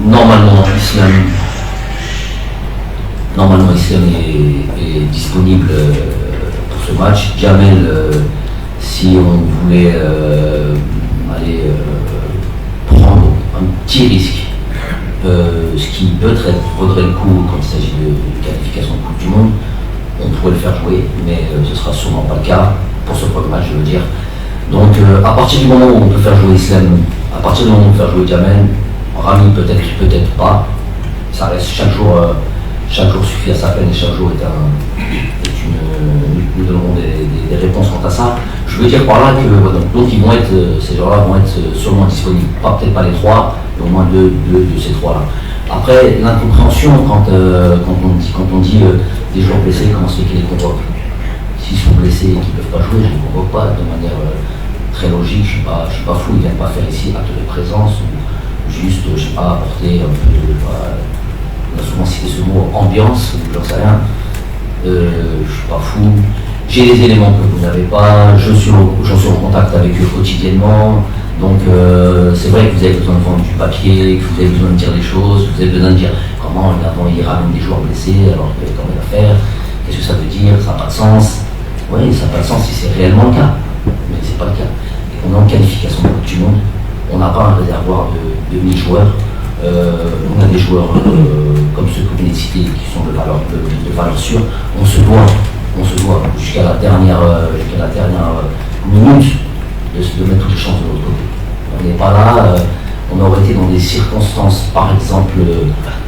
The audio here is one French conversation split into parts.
Normalement, Islam est disponible pour ce match. Jamel, si on voulait aller prendre un petit risque, ce qui peut-être vaudrait le coup quand il s'agit de qualification de Coupe du Monde, on pourrait le faire jouer, mais ce sera sûrement pas le cas pour ce premier match, je veux dire. Donc à partir du moment où on peut faire jouer Islam, à partir du moment où on peut faire jouer Jamel, Rami peut-être pas, ça reste chaque jour suffit à sa peine et chaque jour nous donnerons des réponses quant à ça. Je veux dire par là que donc ils vont être, ces gens-là vont être seulement disponibles, peut-être pas les trois, mais au moins deux de ces trois-là. Après, l'incompréhension quand on dit des joueurs blessés, comment c'est qu'ils les convoquent. S'ils sont blessés et qu'ils ne peuvent pas jouer, je ne les convoque pas de manière très logique, je ne suis pas fou, ils ne viennent pas faire ici acte de présence, ou juste, je ne sais pas, apporter un peu de... on a souvent cité ce mot, ambiance, j'en sais rien. Je ne suis pas fou. J'ai les éléments que vous n'avez pas, j'en suis en contact avec eux quotidiennement. Donc c'est vrai que vous avez besoin de vendre du papier, que vous avez besoin de dire des choses, que vous avez besoin de dire comment il ramène des joueurs blessés alors qu'il y a quand même à faire, qu'est-ce que ça veut dire, ça n'a pas de sens. Oui, ça n'a pas de sens si c'est réellement le cas, mais c'est pas le cas. Et on est en qualification de Coupe du Monde, on n'a pas un réservoir de 1000 joueurs. On a des joueurs comme ceux que vous venez de citer qui sont de valeur sûre. On se doit jusqu'à la dernière minute de mettre toutes les chances de l'autre côté. On n'est pas là, on aurait été dans des circonstances, par exemple,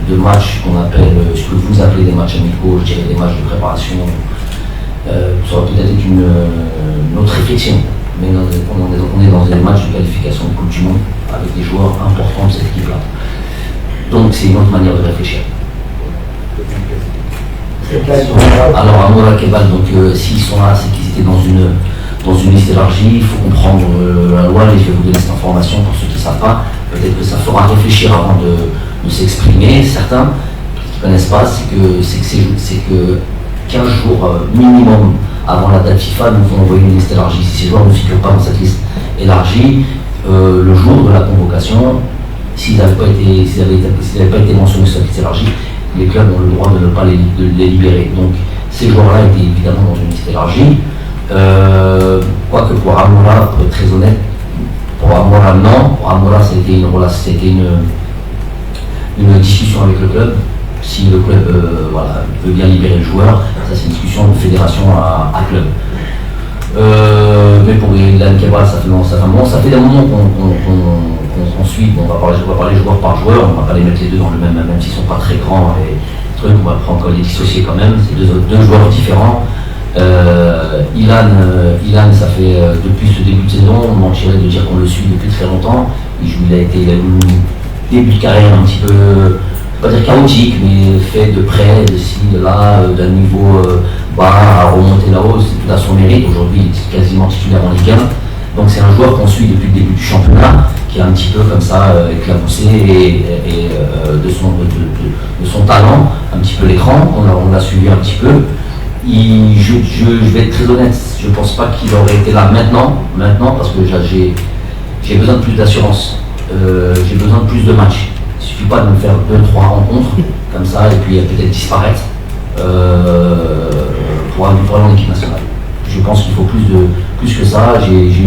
de matchs qu'on appelle, ce que vous appelez des matchs amicaux, je dirais des matchs de préparation. Ça aurait peut-être été une autre réflexion. Mais on est dans des matchs de qualification de Coupe du Monde avec des joueurs importants de cette équipe-là. Donc c'est une autre manière de réfléchir. Alors à Moura Kebal, s'ils sont là, c'est qu'ils étaient dans une liste élargie, il faut comprendre la loi, et je vais vous donner cette information pour ceux qui ne savent pas. Peut-être que ça fera réfléchir avant de s'exprimer. Certains qui ne connaissent pas, c'est que 15 jours minimum avant la date FIFA, nous avons envoyé une liste élargie. Si ces joueurs ne figurent pas dans cette liste élargie, le jour de la convocation, s'ils n'avaient pas été mentionnés sur la liste élargie, les clubs ont le droit de ne pas les libérer. Donc ces joueurs-là étaient évidemment dans une liste élargie. Quoique pour Amoura, pour être très honnête, pour Amoura non. Pour Amoura, c'était une discussion avec le club. Si le club veut bien libérer le joueur, ça c'est une discussion de fédération à club. Mais pour Ilan Kebal, ça fait un moment qu'on suit. On va parler joueur par joueur, on va pas les mettre les deux dans le même s'ils sont pas très grands et trucs, on va encore les dissocier quand même. C'est deux joueurs différents. Ilan, ça fait depuis ce début de saison, on mentirait de dire qu'on le suit depuis très longtemps. Il a eu un début de carrière un petit peu, pas dire chaotique, mais fait de près, de ci, de là, d'un niveau bas à remonter là-haut, c'est tout à son mérite. Aujourd'hui, il est quasiment titulaire en Ligue 1. Donc c'est un joueur qu'on suit depuis le début du championnat, qui est un petit peu comme ça éclaboussé et de son talent, un petit peu l'écran, on l'a suivi un petit peu. Je vais être très honnête, je ne pense pas qu'il aurait été là maintenant parce que j'ai besoin de plus d'assurance, j'ai besoin de plus de matchs. Il ne suffit pas de me faire 2-3 rencontres comme ça et puis peut-être disparaître pour aller en équipe nationale. Je pense qu'il faut plus que ça. J'ai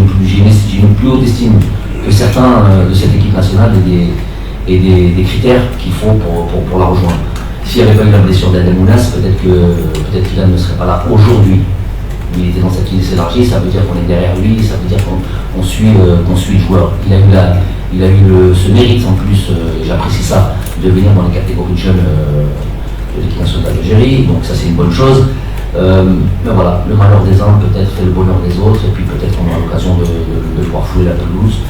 une plus haute estime que certains de cette équipe nationale et des critères qu'il faut pour la rejoindre. S'il n'y avait pas eu la blessure d'Adel Mounas, peut-être qu'il ne serait pas là aujourd'hui. Il était dans cette liste élargie, ça veut dire qu'on est derrière lui, ça veut dire qu'on suit le joueur. Il a eu ce mérite en plus, j'apprécie ça, de venir dans les catégories de jeunes de l'équipe nationale d'Algérie, donc ça c'est une bonne chose. Mais voilà, le malheur des uns peut-être fait le bonheur des autres, et puis peut-être qu'on aura l'occasion de voir fouler la pelouse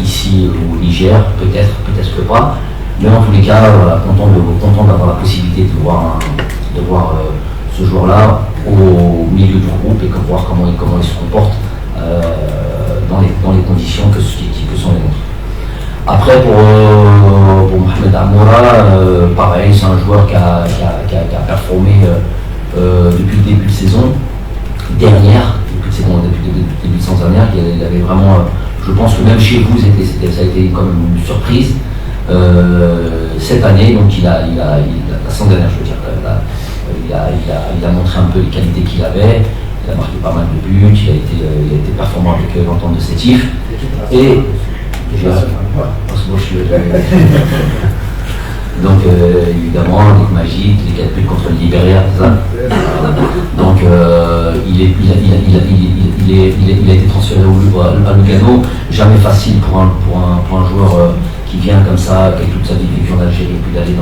ici ou au Niger, peut-être que pas. Mais en tous les cas, content d'avoir la possibilité de voir ce joueur-là au milieu du groupe et de voir comment il se comporte dans les conditions que sont les nôtres. Après, pour Mohamed Amoura, pareil, c'est un joueur qui a performé depuis le début de saison dernière, depuis le début de saison dernière, il avait vraiment Je pense que même chez vous, ça a été comme une surprise. Cette année, donc la saison dernière, je veux dire, il a montré un peu les qualités qu'il avait. Il a marqué pas mal de buts, il a été performant avec l'entente de Sétif. Et donc évidemment, avec Magic, les 4 buts contre le Libéria, c'est ça. Donc il a été transféré à Lugano. Jamais facile pour un joueur qui vient comme ça, qui a toute sa vie vécue en Algérie, et puis d'aller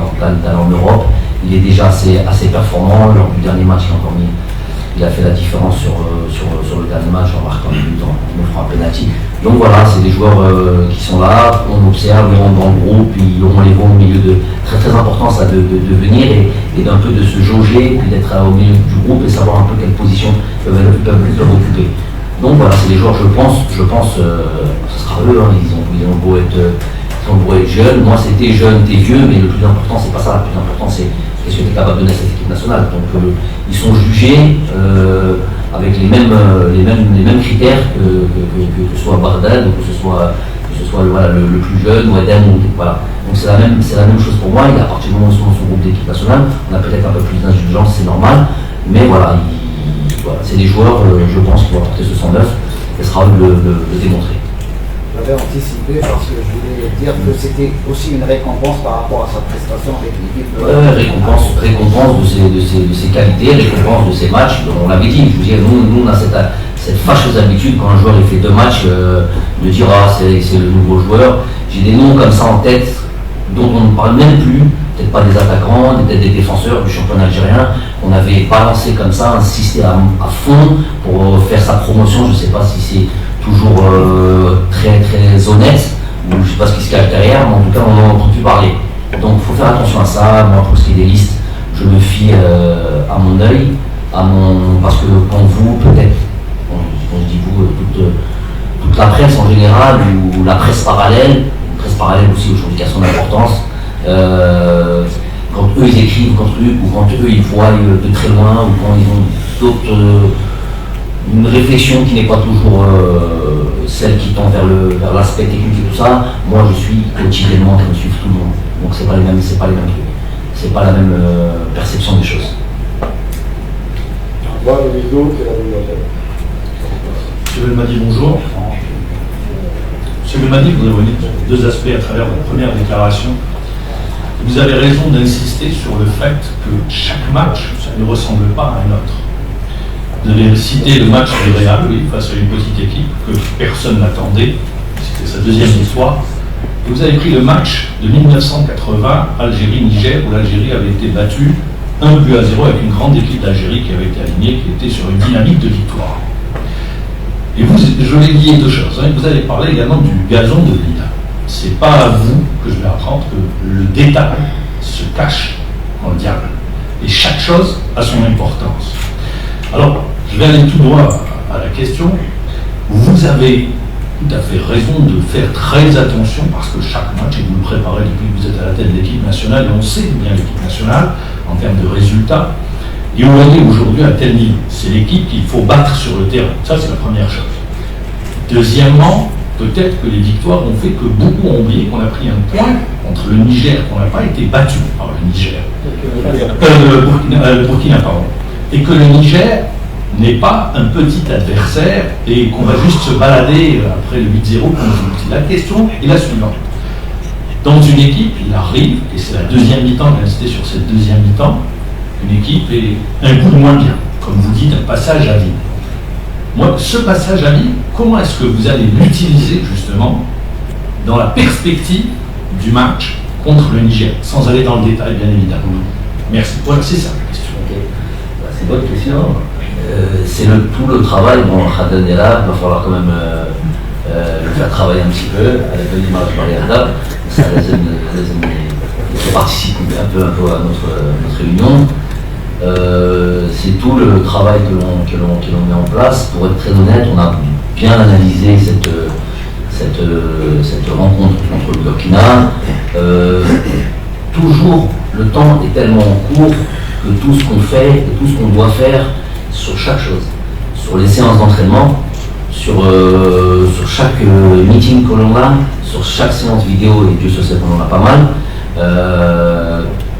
en Europe. Il est déjà assez performant. Lors du dernier match, il a fait la différence sur le dernier match en marquant un but, en offrant un penalty. Donc voilà, c'est des joueurs qui sont là, on observe, ils rentrent dans le groupe, puis on les voit au milieu de très important ça de venir et d'un peu de se jauger, puis d'être au milieu du groupe et savoir un peu quelle position peuvent occuper. Donc voilà, c'est des joueurs, je pense, ce sera eux, hein, ils ont beau être jeunes. Moi c'était jeune, t'es vieux, mais le plus important c'est pas ça, le plus important c'est qu'est-ce que tu es capable de donner à cette équipe nationale. Donc ils sont jugés avec les mêmes critères que ce soit Bardal ou que ce soit voilà, le plus jeune ou Eden. Voilà. Donc c'est la même chose pour moi. Et à partir du moment où ils sont dans son groupe d'équipe nationale, on a peut-être un peu plus d'indulgence, c'est normal. Mais voilà, c'est des joueurs, je pense, qui vont apporter ce 109 et sera de le démontrer. J'avais anticipé parce que je voulais dire que c'était aussi une récompense par rapport à sa prestation avec l'équipe. Récompense de ses qualités, récompense de ses matchs. On l'avait dit, je vous dis, nous on a cette fâcheuse habitude quand un joueur il fait 2 matchs de dire c'est le nouveau joueur. J'ai des noms comme ça en tête dont on ne parle même plus, peut-être pas des attaquants, peut-être des défenseurs du championnat algérien. On avait balancé comme ça, insisté à fond pour faire sa promotion. Je ne sais pas si c'est toujours très très honnête, ou je ne sais pas ce qui se cache derrière, mais en tout cas on n'en entend plus parler. Donc il faut faire attention à ça. Moi pour ce qui est des listes, je me fie à mon œil, parce que quand vous, peut-être, quand je dis vous, toute la presse en général, ou la presse parallèle aussi aujourd'hui qui a son importance, quand eux ils écrivent contre eux, ou quand eux ils voient de très loin, ou quand ils ont une réflexion qui n'est pas toujours celle qui tend vers l'aspect technique et tout ça, moi je suis quotidiennement en train de suivre tout le monde. Donc c'est pas les mêmes trucs. C'est pas la même perception des choses. Monsieur Belmadi, bonjour. Monsieur Belmadi, vous avez remis 2 aspects à travers votre première déclaration. Vous avez raison d'insister sur le fait que chaque match ne ressemble pas à un autre. Vous avez cité le match du Real, oui, face à une petite équipe que personne n'attendait. C'était sa 2e victoire. Et vous avez pris le match de 1980, Algérie-Niger, où l'Algérie avait été battue 1-0 avec une grande équipe d'Algérie qui avait été alignée, qui était sur une dynamique de victoire. Et vous, je vais lier 2 choses. Vous avez parlé également du gazon de Lina. C'est pas à vous que je vais apprendre que le détail se cache dans le diable. Et chaque chose a son importance. Alors, je vais aller tout droit à la question. Vous avez tout à fait raison de faire très attention parce que chaque match, et vous le préparez depuis que vous êtes à la tête de l'équipe nationale, et on sait bien l'équipe nationale en termes de résultats. Et on est aujourd'hui à tel niveau. C'est l'équipe qu'il faut battre sur le terrain. Ça, c'est la première chose. Deuxièmement, peut-être que les victoires ont fait que beaucoup ont oublié qu'on a pris un point contre le Niger, qu'on n'a pas été battu par le Niger. Le Burkina, pardon. Et que le Niger n'est pas un petit adversaire et qu'on va juste se balader après le 8-0 comme vous dites. La question est la suivante. Dans une équipe, il arrive, et c'est la 2e mi-temps, d'insister sur cette 2e mi-temps, une équipe est un coup de moins bien, comme vous dites, un passage à vide. Moi, ce passage à vide, comment est-ce que vous allez l'utiliser justement dans la perspective du match contre le Niger, sans aller dans le détail bien évidemment. Merci. Voilà, c'est ça la question. Okay. C'est une bonne question. C'est tout le travail. Bon, Khadan est là, il va falloir quand même le faire travailler un petit peu avec l'image variable. Ça participe un peu à notre réunion. C'est tout le travail que l'on met en place. Pour être très honnête, on a bien analysé cette rencontre contre le Burkina. Toujours, le temps est tellement court que tout ce qu'on fait et tout ce qu'on doit faire sur chaque chose, sur les séances d'entraînement, sur chaque meeting que l'on a, sur chaque séance vidéo, et Dieu se sait qu'on en a pas mal,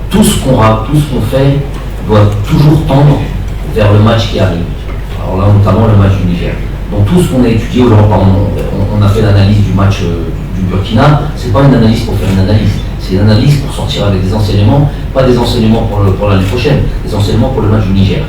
tout ce qu'on fait doit toujours tendre vers le match qui arrive. Alors là, notamment le match du Niger. Donc tout ce qu'on a étudié aujourd'hui, on a fait l'analyse du match du Burkina, c'est pas une analyse pour faire une analyse, c'est une analyse pour sortir avec des enseignements, pas des enseignements pour l'année prochaine, des enseignements pour le match du Niger.